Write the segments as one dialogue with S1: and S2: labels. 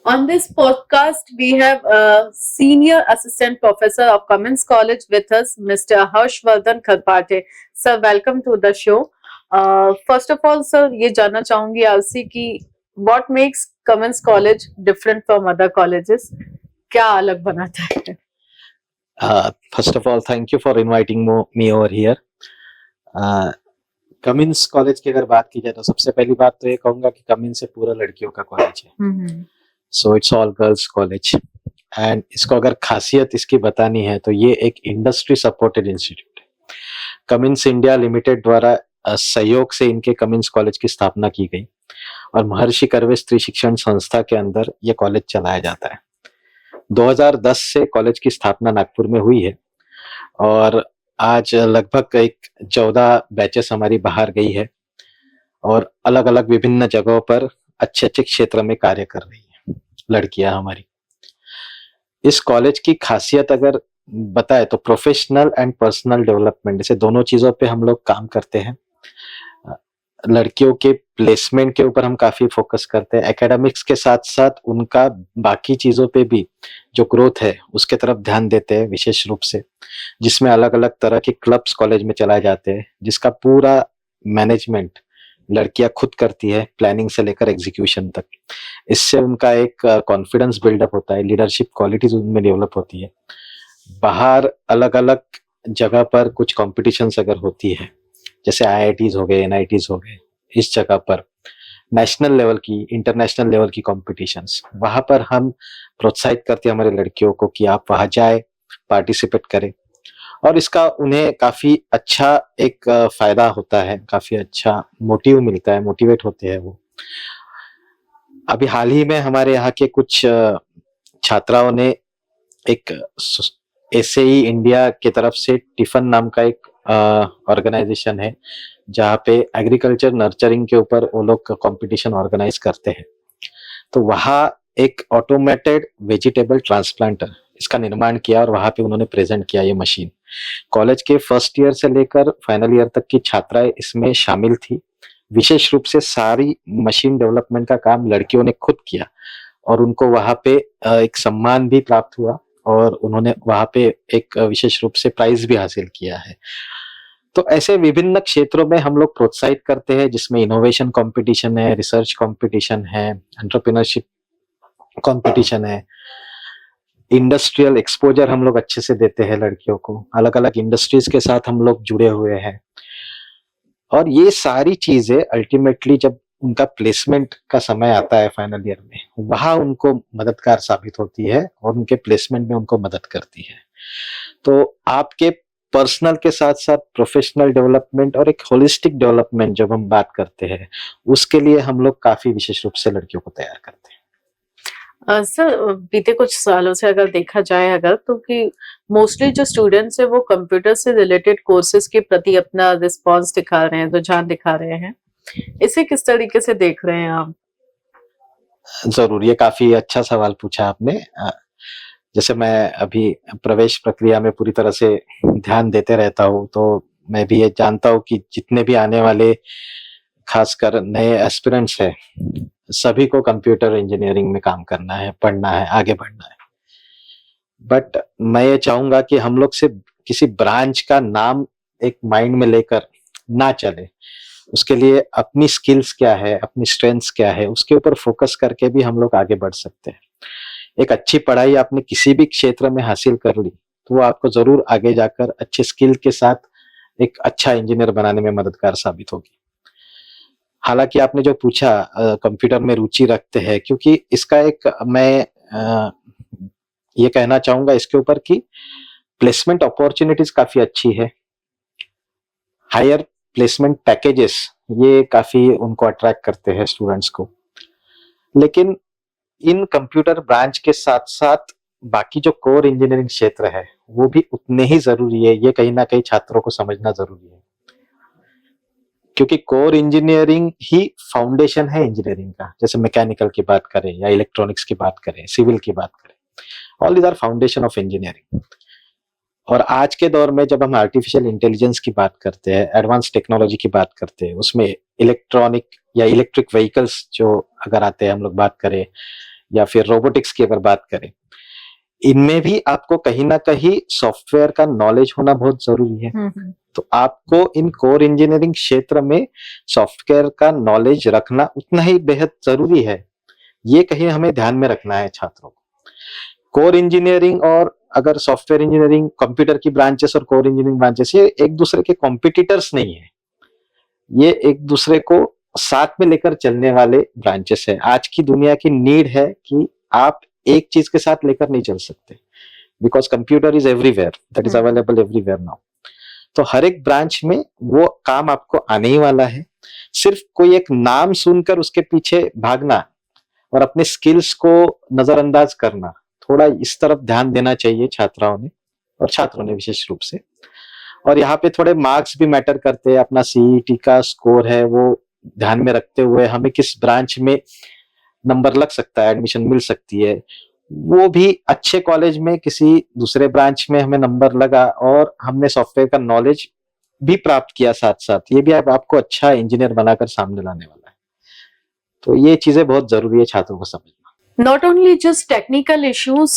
S1: On this podcast, we have a senior assistant professor of Cummins College with us, Mr. Harshvardhan Kharpate. Sir, welcome to the show. First of all, sir, ये जानना चाहूंगी आपसे कि what makes Cummins College different from other colleges? क्या अलग बनाता है?
S2: First of all, thank you for inviting me over here. Cummins college की अगर बात की जाए तो सबसे पहली बात तो ये कहूंगा कि कमिंस से पूरा लड़कियों का कॉलेज है, so it's all girls college. And इसको अगर खासियत इसकी बतानी है तो ये एक इंडस्ट्री सपोर्टेड इंस्टीट्यूट है। कमिंस इंडिया लिमिटेड द्वारा सहयोग से इनके कमिंस कॉलेज की स्थापना की गई और महर्षि कर्वे स्त्री शिक्षण संस्था के अंदर ये कॉलेज चलाया जाता है। 2010 से कॉलेज की स्थापना नागपुर में हुई है और आज लगभग एक 14 बैचेस हमारी बाहर गई है और अलग अलग विभिन्न जगहों पर अच्छे अच्छे क्षेत्र में कार्य कर रही है लड़कियां हमारी। इस कॉलेज की खासियत अगर बताए तो प्रोफेशनल एंड पर्सनल डेवलपमेंट, जैसे दोनों चीजों पे हम लोग काम करते हैं। लड़कियों के प्लेसमेंट के ऊपर हम काफी फोकस करते हैं, एकेडमिक्स के साथ साथ उनका बाकी चीजों पे भी जो ग्रोथ है उसके तरफ ध्यान देते हैं विशेष रूप से, जिसमें अलग अलग तरह के क्लब्स कॉलेज में चलाए जाते हैं जिसका पूरा मैनेजमेंट लड़कियां खुद करती है, प्लानिंग से लेकर एग्जीक्यूशन तक। इससे उनका एक कॉन्फिडेंस बिल्डअप होता है, लीडरशिप क्वालिटीज उनमें डेवलप होती है। बाहर अलग अलग जगह पर कुछ कॉम्पिटिशन्स अगर होती है, जैसे IITs हो गए, NITs हो गए, इस जगह पर नेशनल लेवल की, इंटरनेशनल लेवल की कॉम्पिटिशन्स, वहां पर हम प्रोत्साहित करते हैं हमारे लड़कियों को कि आप वहां जाए, पार्टिसिपेट करें और इसका उन्हें काफी अच्छा एक फायदा होता है, काफी अच्छा मोटिव मिलता है, मोटिवेट होते हैं वो। अभी हाल ही में हमारे यहाँ के कुछ छात्राओं ने एक SAE इंडिया की तरफ से टिफन नाम का एक ऑर्गेनाइजेशन है जहाँ पे एग्रीकल्चर नर्चरिंग के ऊपर वो लोग कंपटीशन ऑर्गेनाइज करते हैं। तो वहाँ एक ऑटोमेटेड वेजिटेबल ट्रांसप्लांटर इसका निर्माण किया और वहाँ पे उन्होंने प्रेजेंट किया ये मशीन। कॉलेज के फर्स्ट ईयर से लेकर फाइनल ईयर तक की छात्राएं इसमें शामिल थी। विशेष रूप से सारी मशीन डेवलपमेंट का काम लड़कियों ने खुद किया और उनको वहाँ पे एक सम्मान भी प्राप्त हुआ और उन्होंने वहाँ पे एक विशेष रूप से प्राइज भी हासिल किया है। तो ऐसे विभिन्न क्षेत्रों में हम लोग प्रोत्साहित करते हैं, जिसमें इनोवेशन कंपटीशन है, रिसर्च कंपटीशन है, एंटरप्रेन्योरशिप कंपटीशन है, इंडस्ट्रियल एक्सपोजर हम लोग अच्छे से देते हैं लड़कियों को, अलग अलग इंडस्ट्रीज के साथ हम लोग जुड़े हुए हैं। और ये सारी चीजें अल्टीमेटली जब उनका प्लेसमेंट का समय आता है फाइनल ईयर में, वहां उनको मददगार साबित होती है और उनके प्लेसमेंट में उनको मदद करती है। तो आपके पर्सनल के साथ साथ प्रोफेशनल डेवलपमेंट और एक होलिस्टिक डेवलपमेंट जब हम बात करते हैं, उसके लिए हम लोग काफी विशेष रूप से लड़कियों को तैयार करते हैं।
S1: सर, बीते कुछ सालों से अगर देखा जाए अगर तो कि मोस्टली जो स्टूडेंट्स है वो कंप्यूटर से रिलेटेड कोर्सेज के प्रति अपना रिस्पांस दिखा रहे हैं, रुझान दिखा रहे हैं। इसे किस तरीके से देख रहे हैं आप?
S2: जरूर, ये काफी अच्छा सवाल पूछा आपने। जैसे मैं अभी प्रवेश प्रक्रिया में पूरी तरह से ध्यान देते रहता हूँ, तो मैं भी ये जानता हूँ कि जितने भी आने वाले खासकर नए एस्पिरेंट्स हैं, सभी को कंप्यूटर इंजीनियरिंग में काम करना है, पढ़ना है, आगे बढ़ना है। बट मैं ये चाहूंगा कि हम लोग सिर्फ किसी ब्रांच का नाम एक माइंड में लेकर ना चले, उसके लिए अपनी स्किल्स क्या है, अपनी स्ट्रेंथ्स क्या है, उसके ऊपर फोकस करके भी हम लोग आगे बढ़ सकते हैं। एक अच्छी पढ़ाई आपने किसी भी क्षेत्र में हासिल कर ली तो वो आपको जरूर आगे जाकर अच्छे स्किल के साथ एक अच्छा इंजीनियर बनाने में मददगार साबित होगी। हालांकि आपने जो पूछा कंप्यूटर में रुचि रखते हैं, क्योंकि इसका एक मैं ये कहना चाहूंगा इसके ऊपर कि प्लेसमेंट अपॉर्चुनिटीज काफी अच्छी है, हायर प्लेसमेंट पैकेजेस ये काफी उनको अट्रैक्ट करते हैं स्टूडेंट्स को। लेकिन इन कंप्यूटर ब्रांच के साथ साथ बाकी जो कोर इंजीनियरिंग क्षेत्र है वो भी उतने ही जरूरी है, ये कहीं ना कहीं छात्रों को समझना जरूरी है, क्योंकि कोर इंजीनियरिंग ही फाउंडेशन है इंजीनियरिंग का। जैसे मैकेनिकल की बात करें या इलेक्ट्रॉनिक्स की बात करें, सिविल की बात करें, all these are foundation of engineering. और आज के दौर में जब हम आर्टिफिशियल इंटेलिजेंस की बात करते हैं, एडवांस टेक्नोलॉजी की बात करते हैं, उसमें इलेक्ट्रॉनिक या इलेक्ट्रिक व्हीकल्स जो अगर आते हैं, हम लोग बात करें या फिर रोबोटिक्स की अगर बात करें, इनमें भी आपको कहीं ना कहीं सॉफ्टवेयर का नॉलेज होना बहुत जरूरी है। तो आपको इन कोर इंजीनियरिंग क्षेत्र में सॉफ्टवेयर का नॉलेज रखना उतना ही बेहद जरूरी है। ये कहीं हमें ध्यान में रखना है छात्रों को। कोर इंजीनियरिंग और अगर सॉफ्टवेयर इंजीनियरिंग, कंप्यूटर की ब्रांचेस और कोर इंजीनियरिंग ब्रांचेस, ये एक दूसरे के कॉम्पिटिटर्स नहीं है, ये एक दूसरे को साथ में लेकर चलने वाले ब्रांचेस है। आज की दुनिया की नीड है कि आप एक चीज के साथ लेकर नहीं चल सकते, because computer is everywhere, that is available everywhere now. तो हर एक ब्रांच में वो काम आपको आने ही वाला है। सिर्फ कोई एक नाम सुनकर उसके पीछे भागना और अपने स्किल्स को नजरअंदाज करना, थोड़ा इस तरफ ध्यान देना चाहिए छात्राओं ने, और छात्रों ने विशेष रूप से। और यहाँ पे थोड़े मार्क्स भी मैटर करते हैं। अपना सीईटी का स्कोर है वो ध्यान में रखते हुए हमें किस ब्रांच में नंबर लग सकता है, एडमिशन मिल सकती है, वो भी अच्छे कॉलेज में किसी दूसरे ब्रांच में हमें नंबर लगा और हमने सॉफ्टवेयर का नॉलेज भी प्राप्त किया साथ साथ, ये भी आपको अच्छा इंजीनियर बनाकर सामने लाने वाला है। तो ये चीजें बहुत जरूरी है छात्रों को समझना।
S1: Not only just technical issues,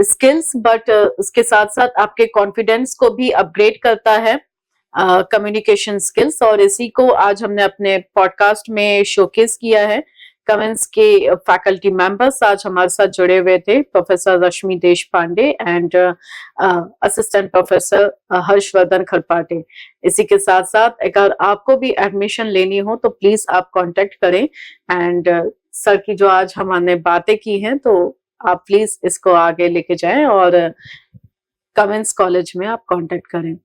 S1: skills, but उसके साथ साथ आपके कॉन्फिडेंस को भी अपग्रेड करता है, कम्युनिकेशन स्किल्स। और इसी को आज हमने अपने पॉडकास्ट में शोकेस किया है। कमेंस के फैकल्टी मेंबर्स आज हमारे साथ जुड़े हुए थे, professor Rashmi Deshpande and assistant professor Harshvardhan Kharpate. इसी के साथ साथ अगर आपको भी एडमिशन लेनी हो तो प्लीज आप कांटेक्ट करें। एंड सर की जो आज हमने बातें की हैं, तो आप प्लीज इसको आगे लेके जाएं और कमेंस कॉलेज में आप कांटेक्ट करें।